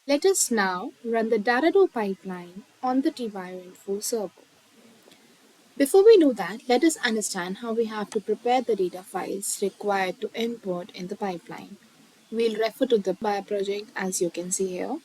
Let us now run the DADA2 pipeline on the TBioInfo server. Before we do that, let us understand how we have to prepare the data files required to import in the pipeline. We'll refer to the bio project as you can see here.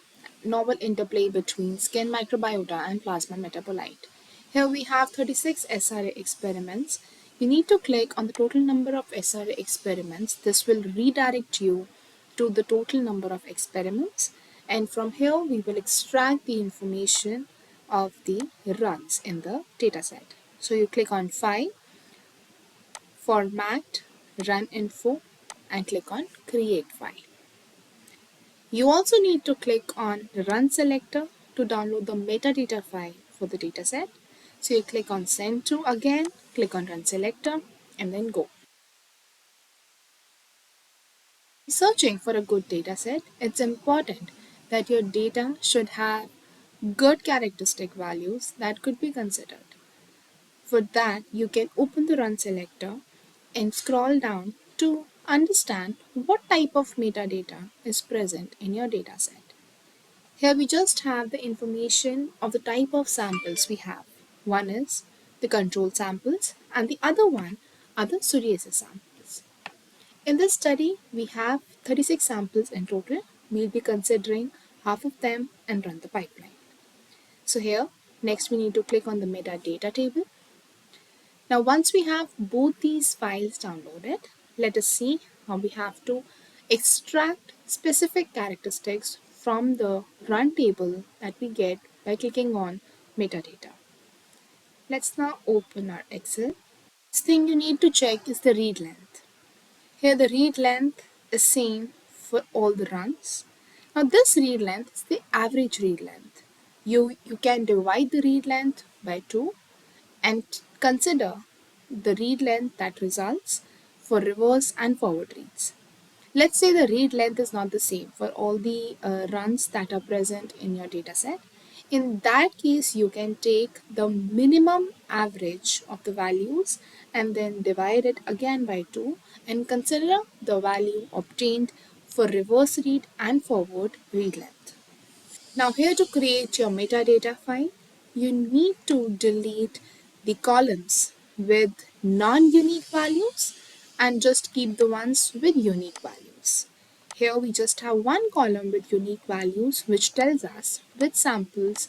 Novel interplay between Skin Microbiota and Plasma Metabolite. Here we have 36 SRA experiments. You need to click on the total number of SRA experiments. This will redirect you to the total number of experiments, and from here we will extract the information of the runs in the dataset. So you click on File, Format, Run Info, and click on Create File. You also need to click on Run Selector to download the metadata file for the dataset. So you click on Send To again, click on Run Selector, and then go. Searching for a good dataset, it's important that your data should have good characteristic values that could be considered. For that, you can open the Run Selector and scroll down to understand what type of metadata is present in your dataset. Here we just have the information of the type of samples we have. One is the control samples and the other one are the psoriasis samples. In this study, we have 36 samples in total. We'll be considering half of them and run the pipeline. So here, next we need to click on the metadata table. Now once we have both these files downloaded, let us see how we have to extract specific characteristics from the run table that we get by clicking on metadata. Let's now open our Excel. Next thing you need to check is the read length. Here the read length is same for all the runs. Now this read length is the average read length. You can divide the read length by 2 and consider the read length that results for reverse and forward reads. Let's say the read length is not the same for all the runs that are present in your dataset. In that case, you can take the minimum average of the values and then divide it again by 2 and consider the value obtained for reverse read and forward read length. Now here to create your metadata file, you need to delete the columns with non-unique values and just keep the ones with unique values. Here we just have one column with unique values which tells us which samples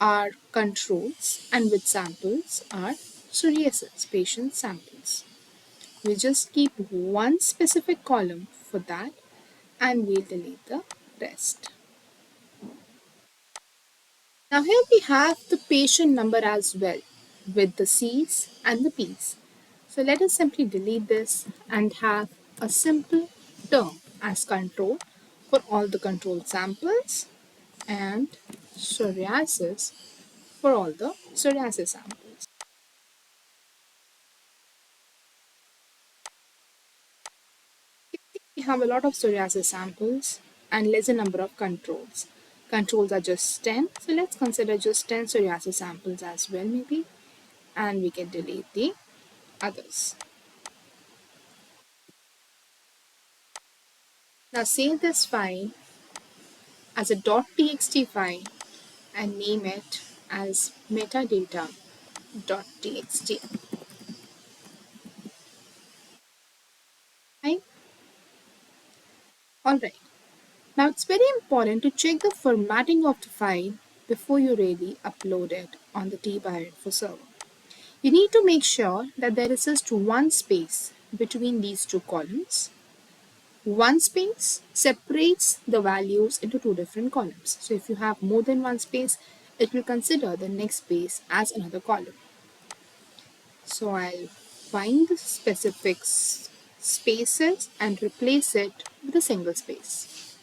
are controls and which samples are psoriasis patient samples. We just keep one specific column for that and we'll delete the rest. Now here we have the patient number as well with the C's and the P's. So let us simply delete this and have a simple term as control for all the control samples and psoriasis for all the psoriasis samples. We have a lot of psoriasis samples and lesser number of controls. Controls are just 10, so let's consider just 10 psoriasis samples as well maybe, and we can delete the others. Now save this file as a .txt file and name it as metadata.txt. Right? Alright, now it's very important to check the formatting of the file before you really upload it on the TBioInfo server. You need to make sure that there is just one space between these two columns. One space separates the values into two different columns. So if you have more than one space, it will consider the next space as another column. So I'll find the specific spaces and replace it with a single space.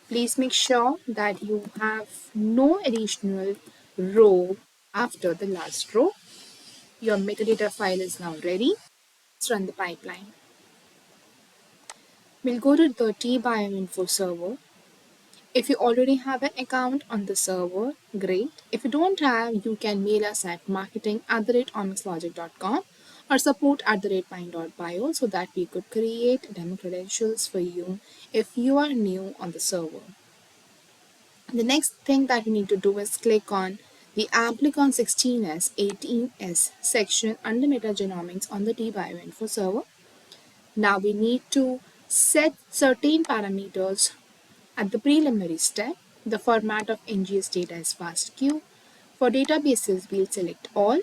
Please make sure that you have no additional row after the last row. Your metadata file is now ready. Let's run the pipeline. We'll go to the TBioInfo server. If you already have an account on the server, great. If you don't have, you can mail us at marketing@omicslogic.com or support@pine.bio so that we could create demo credentials for you if you are new on the server. The next thing that we need to do is click on the Amplicon 16S 18S section under metagenomics on the DBioInfo server. Now we need to set certain parameters at the preliminary step. The format of NGS data is FASTQ. For databases, we'll select all.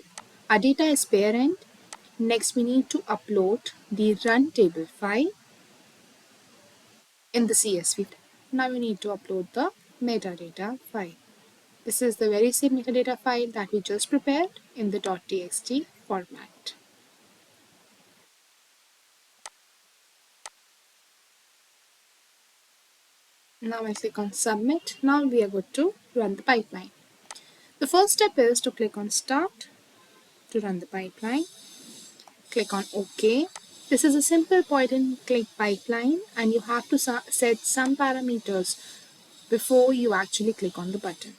Our data is parent. Next, we need to upload the run table file in the CSV. Now we need to upload the metadata file. This is the very same metadata file that we just prepared in the .txt format. Now I click on submit. Now we are good to run the pipeline. The first step is to click on start to run the pipeline. Click on OK. This is a simple point and click pipeline, and you have to set some parameters before you actually click on the button.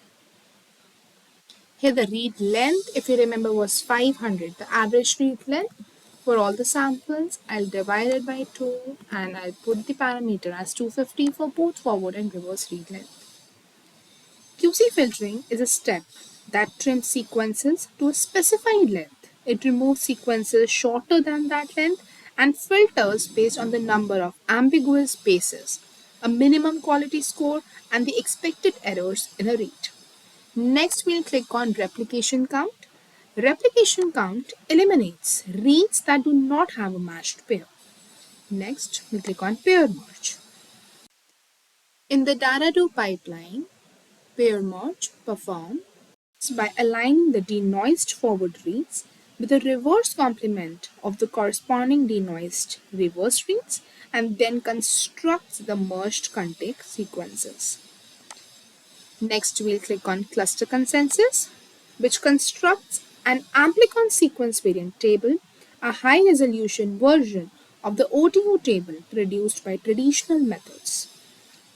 Here the read length, if you remember, was 500. The average read length for all the samples, I'll divide it by 2 and I'll put the parameter as 250 for both forward and reverse read length. QC filtering is a step that trims sequences to a specified length. It removes sequences shorter than that length and filters based on the number of ambiguous bases, a minimum quality score, and the expected errors in a read. Next, we'll click on replication count. Replication count eliminates reads that do not have a matched pair. Next, we click on pair merge. In the DADA2 pipeline, pair merge performs by aligning the denoised forward reads with a reverse complement of the corresponding denoised reverse reads and then constructs the merged context sequences. Next, we'll click on cluster consensus, which constructs an amplicon sequence variant table, a high resolution version of the OTU table produced by traditional methods.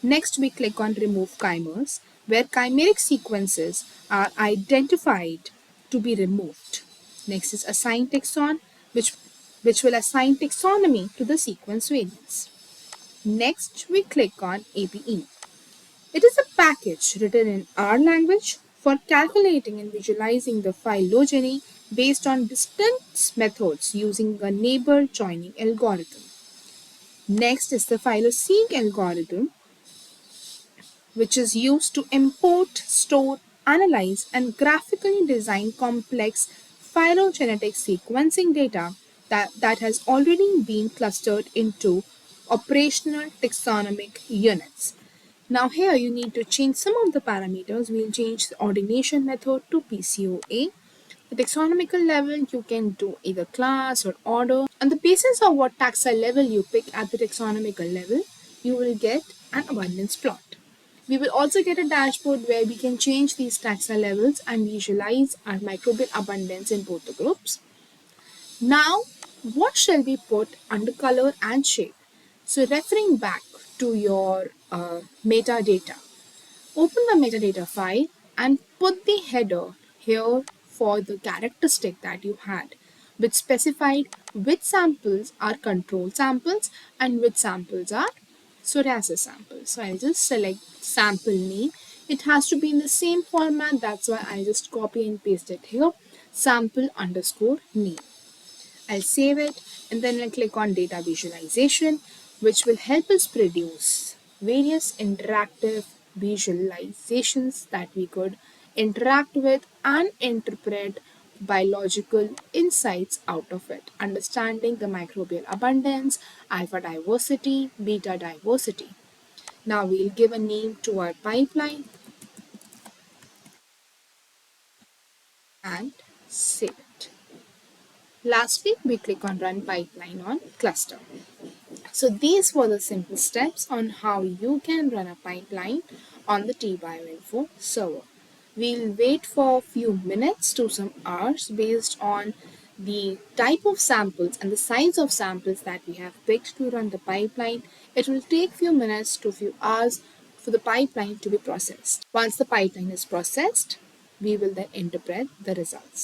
Next, we click on remove chimers, where chimeric sequences are identified to be removed. Next is assign taxon, which will assign taxonomy to the sequence variants. Next, we click on APE. It is a package written in R language for calculating and visualizing the phylogeny based on distance methods using a neighbor joining algorithm. Next is the phyloseq algorithm, which is used to import, store, analyze, and graphically design complex phylogenetic sequencing data that has already been clustered into operational taxonomic units. Now here you need to change some of the parameters. We'll change the ordination method to PCOA. The taxonomical level, you can do either class or order. On the basis of what taxa level you pick at the taxonomical level, you will get an abundance plot. We will also get a dashboard where we can change these taxa levels and visualize our microbial abundance in both the groups. Now, what shall we put under color and shape? So referring back to your metadata, open the metadata file and put the header here for the characteristic that you had, which specified which samples are control samples and which samples are psoriasis samples. So I'll just select sample name. It has to be in the same format, that's why I just copy and paste it here, sample underscore name. I'll save it and then I'll click on data visualization, which will help us produce various interactive visualizations that we could interact with and interpret biological insights out of it, understanding the microbial abundance, alpha diversity, beta diversity. Now we'll give a name to our pipeline and save it. Lastly, we click on Run Pipeline on Cluster. So these were the simple steps on how you can run a pipeline on the DBioInfo server. We'll wait for a few minutes to some hours based on the type of samples and the size of samples that we have picked to run the pipeline. It will take few minutes to few hours for the pipeline to be processed. Once the pipeline is processed, we will then interpret the results.